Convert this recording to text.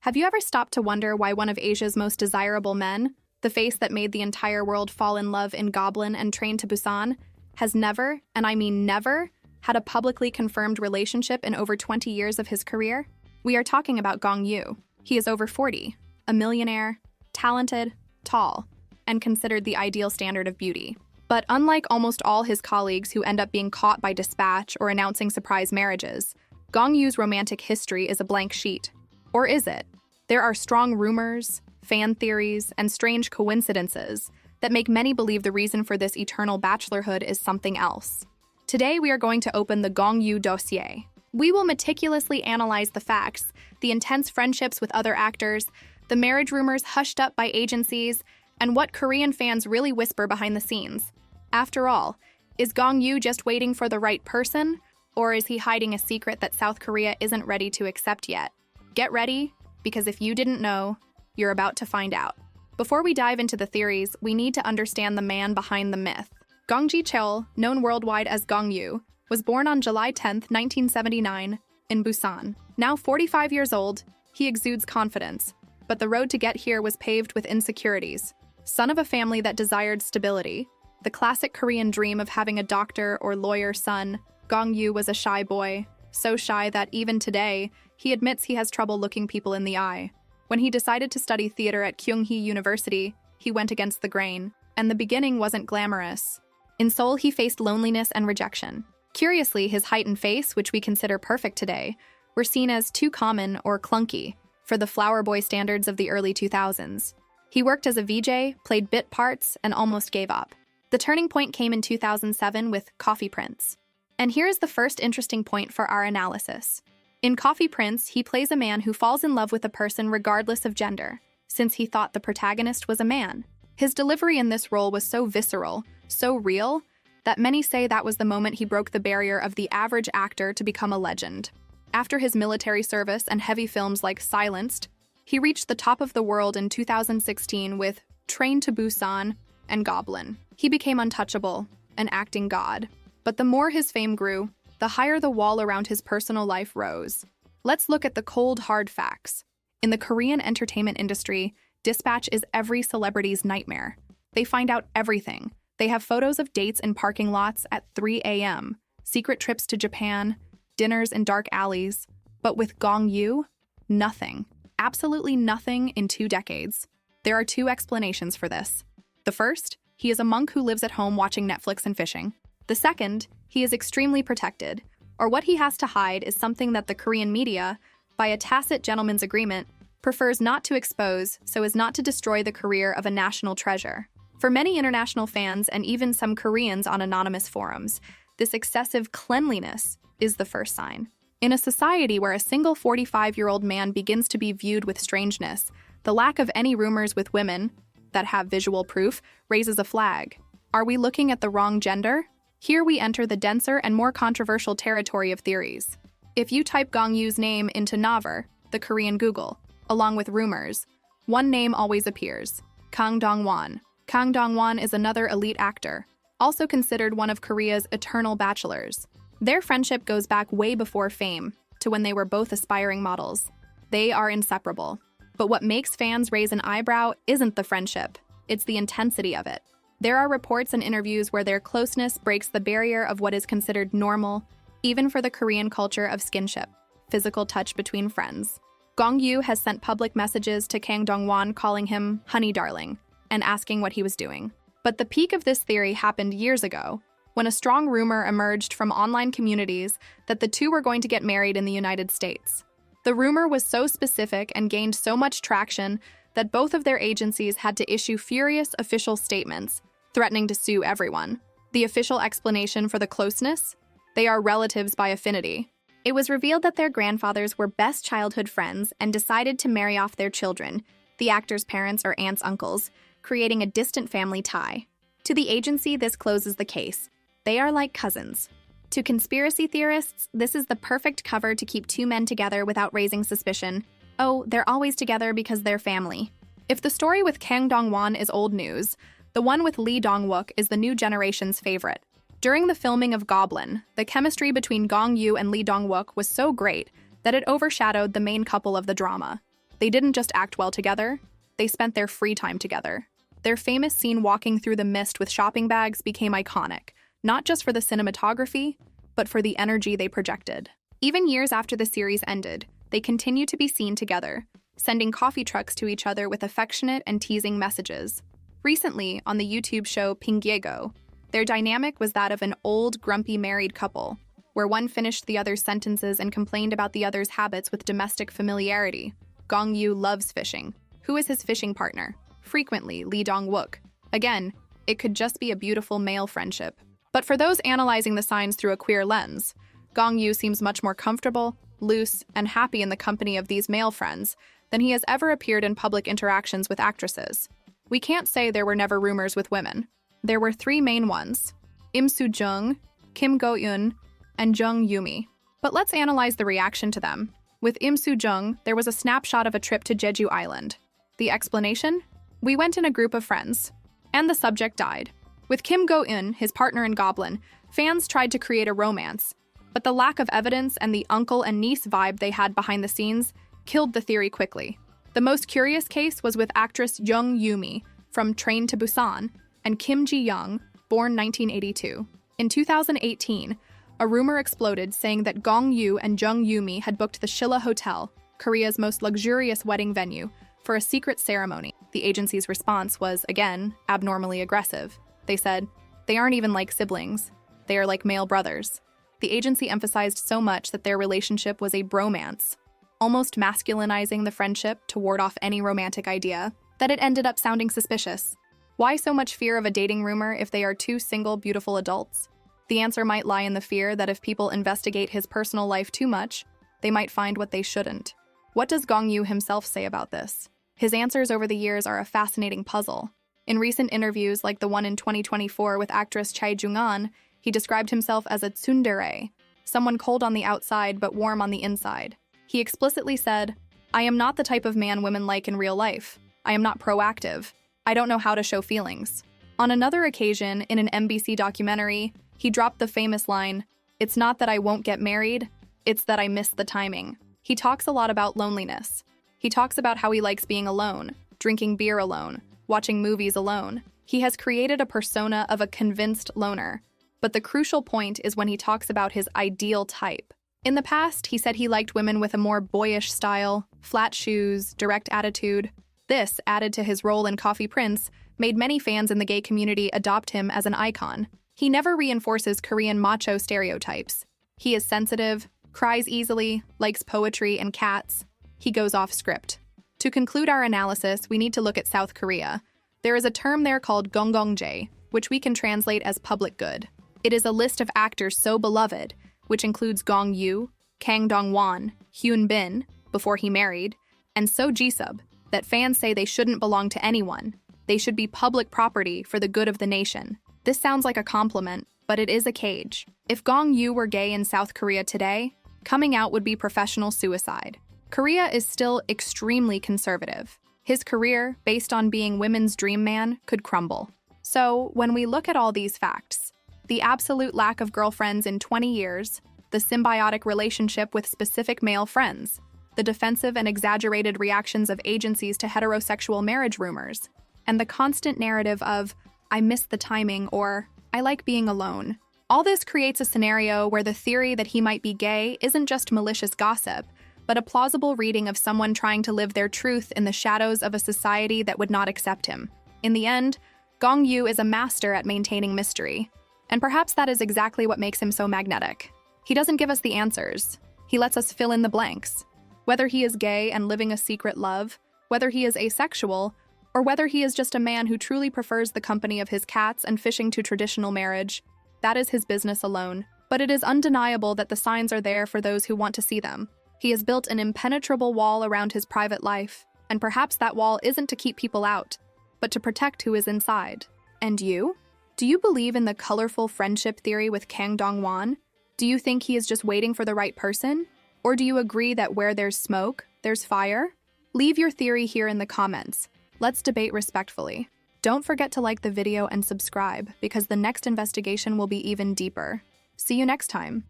Have you ever stopped to wonder why one of Asia's most desirable men, the face that made the entire world fall in love in Goblin and Train to Busan, has never, and I mean never, had a publicly confirmed relationship in over 20 years of his career? We are talking about Gong Yu. He is over 40, a millionaire, talented, tall, and considered the ideal standard of beauty. But unlike almost all his colleagues who end up being caught by dispatch or announcing surprise marriages, Gong Yu's romantic history is a blank sheet. Or is it? There are strong rumors, fan theories, and strange coincidences that make many believe the reason for this eternal bachelorhood is something else. Today, we are going to open the Gong Yu dossier. We will meticulously analyze the facts, the intense friendships with other actors, the marriage rumors hushed up by agencies, and what Korean fans really whisper behind the scenes. After all, is Gong Yu just waiting for the right person, or is he hiding a secret that South Korea isn't ready to accept yet? Get ready, because if you didn't know, you're about to find out. Before we dive into the theories, we need to understand the man behind the myth. Gong Ji-cheol, known worldwide as Gong Yu, was born on July 10, 1979, in Busan. Now 45 years old, he exudes confidence, but the road to get here was paved with insecurities. Son of a family that desired stability, the classic Korean dream of having a doctor or lawyer son, Gong Yu was a shy boy, so shy that even today, he admits he has trouble looking people in the eye. When he decided to study theater at Kyunghee University, he went against the grain, and the beginning wasn't glamorous. In Seoul, he faced loneliness and rejection. Curiously, his height and face, which we consider perfect today, were seen as too common or clunky for the flower boy standards of the early 2000s. He worked as a VJ, played bit parts, and almost gave up. The turning point came in 2007 with Coffee Prince. And here is the first interesting point for our analysis. In Coffee Prince, he plays a man who falls in love with a person regardless of gender, since he thought the protagonist was a man. His delivery in this role was so visceral, so real, that many say that was the moment he broke the barrier of the average actor to become a legend. After his military service and heavy films like Silenced, he reached the top of the world in 2016 with Train to Busan and Goblin. He became untouchable, an acting god. But the more his fame grew, the higher the wall around his personal life rose. Let's look at the cold, hard facts. In the Korean entertainment industry, dispatch is every celebrity's nightmare. They find out everything. They have photos of dates in parking lots at 3 a.m., secret trips to Japan, dinners in dark alleys. But with Gong Yu, nothing. Absolutely nothing in 2 decades. There are 2 explanations for this. The first, he is a monk who lives at home watching Netflix and fishing. The second, he is extremely protected, or what he has to hide is something that the Korean media, by a tacit gentleman's agreement, prefers not to expose so as not to destroy the career of a national treasure. For many international fans and even some Koreans on anonymous forums, this excessive cleanliness is the first sign. In a society where a single 45-year-old man begins to be viewed with strangeness, the lack of any rumors with women that have visual proof raises a flag. Are we looking at the wrong gender? Here we enter the denser and more controversial territory of theories. If you type Gong Yu's name into Naver, the Korean Google, along with rumors, one name always appears: Kang Dong-won. Kang Dong-won is another elite actor, also considered one of Korea's eternal bachelors. Their friendship goes back way before fame, to when they were both aspiring models. They are inseparable. But what makes fans raise an eyebrow isn't the friendship, it's the intensity of it. There are reports and interviews where their closeness breaks the barrier of what is considered normal, even for the Korean culture of skinship, physical touch between friends. Gong Yu has sent public messages to Kang Dong-won calling him honey darling and asking what he was doing. But the peak of this theory happened years ago, when a strong rumor emerged from online communities that the two were going to get married in the United States. The rumor was so specific and gained so much traction that both of their agencies had to issue furious official statements, threatening to sue everyone. The official explanation for the closeness? They are relatives by affinity. It was revealed that their grandfathers were best childhood friends and decided to marry off their children, the actor's parents or aunts' uncles, creating a distant family tie. To the agency, this closes the case. They are like cousins. To conspiracy theorists, this is the perfect cover to keep 2 men together without raising suspicion. Oh, they're always together because they're family. If the story with Kang Dong-won is old news, the one with Lee Dong-wook is the new generation's favorite. During the filming of Goblin, the chemistry between Gong Yu and Lee Dong-wook was so great that it overshadowed the main couple of the drama. They didn't just act well together, they spent their free time together. Their famous scene walking through the mist with shopping bags became iconic, not just for the cinematography, but for the energy they projected. Even years after the series ended, they continue to be seen together, sending coffee trucks to each other with affectionate and teasing messages. Recently, on the YouTube show Pingiego, their dynamic was that of an old, grumpy married couple, where one finished the other's sentences and complained about the other's habits with domestic familiarity. Gong Yu loves fishing. Who is his fishing partner? Frequently, Lee Dong-wook. Again, it could just be a beautiful male friendship. But for those analyzing the signs through a queer lens, Gong Yu seems much more comfortable, loose, and happy in the company of these male friends than he has ever appeared in public interactions with actresses. We can't say there were never rumors with women. There were three main ones: Im Soo-jung, Kim Go-eun, and Jung Yumi. But let's analyze the reaction to them. With Im Soo-jung, there was a snapshot of a trip to Jeju Island. The explanation? We went in a group of friends. And the subject died. With Kim Go-eun, his partner in Goblin, fans tried to create a romance, but the lack of evidence and the uncle and niece vibe they had behind the scenes killed the theory quickly. The most curious case was with actress Jung Yumi from Train to Busan and Kim Ji-young, born 1982. In 2018, a rumor exploded saying that Gong Yu and Jung Yumi had booked the Shilla Hotel, Korea's most luxurious wedding venue, for a secret ceremony. The agency's response was, again, abnormally aggressive. They said, "They aren't even like siblings. They are like male brothers." The agency emphasized so much that their relationship was a bromance, almost masculinizing the friendship to ward off any romantic idea, that it ended up sounding suspicious. Why so much fear of a dating rumor if they are two single, beautiful adults? The answer might lie in the fear that if people investigate his personal life too much, they might find what they shouldn't. What does Gong Yu himself say about this? His answers over the years are a fascinating puzzle. In recent interviews, like the one in 2024 with actress Chae Jung-an, he described himself as a tsundere, someone cold on the outside but warm on the inside. He explicitly said, "I am not the type of man women like in real life. I am not proactive. I don't know how to show feelings." On another occasion, in an MBC documentary, he dropped the famous line, "It's not that I won't get married, it's that I miss the timing." He talks a lot about loneliness. He talks about how he likes being alone, drinking beer alone, watching movies alone. He has created a persona of a convinced loner. But the crucial point is when he talks about his ideal type. In the past, he said he liked women with a more boyish style, flat shoes, direct attitude. This, added to his role in Coffee Prince, made many fans in the gay community adopt him as an icon. He never reinforces Korean macho stereotypes. He is sensitive, cries easily, likes poetry and cats. He goes off script. To conclude our analysis, we need to look at South Korea. There is a term there called gonggongjae, which we can translate as public good. It is a list of actors so beloved, which includes Gong Yu, Kang Dong-won, Hyun Bin, before he married, and So Ji-sub, that fans say they shouldn't belong to anyone. They should be public property for the good of the nation. This sounds like a compliment, but it is a cage. If Gong Yu were gay in South Korea today, coming out would be professional suicide. Korea is still extremely conservative. His career, based on being women's dream man, could crumble. So, when we look at all these facts, the absolute lack of girlfriends in 20 years, the symbiotic relationship with specific male friends, the defensive and exaggerated reactions of agencies to heterosexual marriage rumors, and the constant narrative of, "I miss the timing," or "I like being alone." All this creates a scenario where the theory that he might be gay isn't just malicious gossip, but a plausible reading of someone trying to live their truth in the shadows of a society that would not accept him. In the end, Gong Yu is a master at maintaining mystery. And perhaps that is exactly what makes him so magnetic. He doesn't give us the answers. He lets us fill in the blanks. Whether he is gay and living a secret love, whether he is asexual, or whether he is just a man who truly prefers the company of his cats and fishing to traditional marriage, that is his business alone. But it is undeniable that the signs are there for those who want to see them. He has built an impenetrable wall around his private life, and perhaps that wall isn't to keep people out, but to protect who is inside. And you? Do you believe in the colorful friendship theory with Kang Dong-won? Do you think he is just waiting for the right person? Or do you agree that where there's smoke, there's fire? Leave your theory here in the comments. Let's debate respectfully. Don't forget to like the video and subscribe, because the next investigation will be even deeper. See you next time.